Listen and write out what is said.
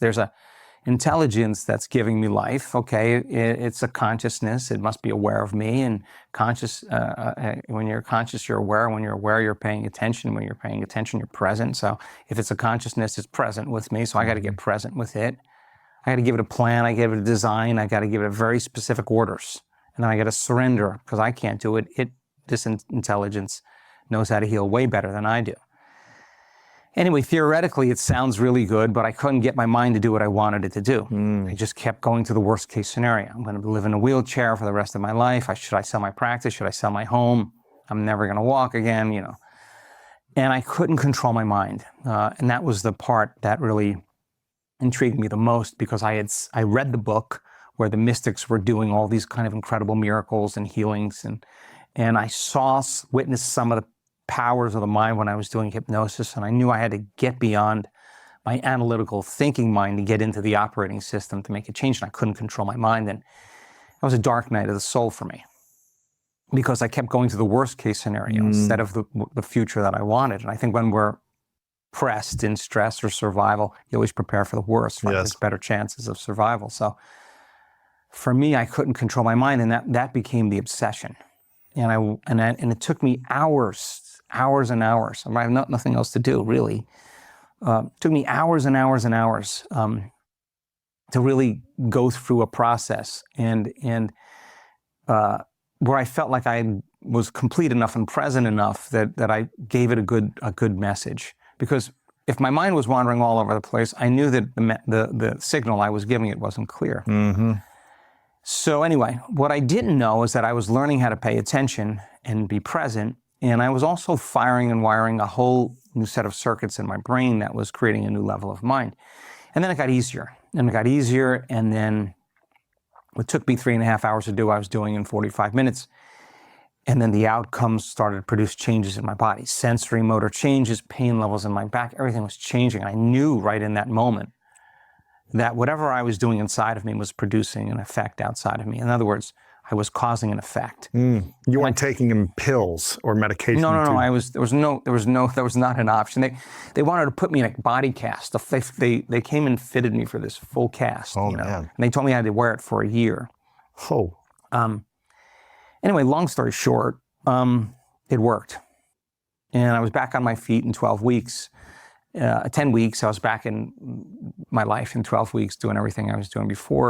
There's a intelligence that's giving me life. Okay, it's a consciousness. It must be aware of me. And when you're conscious, you're aware. When you're aware, you're paying attention. When you're paying attention, you're present. So if it's a consciousness, it's present with me. So I got to get present with it. I got to give it a plan. I give it a design. I got to give it a very specific orders. And then I got to surrender because I can't do it. This intelligence knows how to heal way better than I do. Anyway, theoretically, it sounds really good, but I couldn't get my mind to do what I wanted it to do. I just kept going to the worst case scenario. I'm going to live in a wheelchair for the rest of my life. Should I sell my practice? Should I sell my home? I'm never going to walk again, you know. And I couldn't control my mind. And that was the part that really intrigued me the most, because I read the book where the mystics were doing all these kind of incredible miracles and healings. And I witnessed some of the powers of the mind when I was doing hypnosis, and I knew I had to get beyond my analytical thinking mind to get into the operating system to make a change, and I couldn't control my mind. And that was a dark night of the soul for me, because I kept going to the worst case scenario instead of the future that I wanted. And I think when we're pressed in stress or survival, you always prepare for the worst, right? There's better chances of survival. So for me, I couldn't control my mind, and that became the obsession. And it took me hours and hours. I have nothing else to do, really. It took me hours and hours and hours to really go through a process, and where I felt like I was complete enough and present enough that I gave it a good message. Because if my mind was wandering all over the place, I knew that the signal I was giving it wasn't clear. So anyway, what I didn't know is that I was learning how to pay attention and be present. And I was also firing and wiring a whole new set of circuits in my brain that was creating a new level of mind. And then it got easier. And then what took me 3.5 hours to do, I was doing in 45 minutes. And then the outcomes started to produce changes in my body. Sensory motor changes, pain levels in my back, everything was changing. I knew right in that moment that whatever I was doing inside of me was producing an effect outside of me. In other words, I was causing an effect. You weren't taking pills or medication? No. There was not an option. They wanted to put me in a body cast. They came and fitted me for this full cast. Oh, you know? man. And they told me I had to wear it for a year. Oh. Anyway, long story short, it worked. And I was back on my feet in 12 weeks. 10 weeks, I was back in my life in 12 weeks doing everything I was doing before.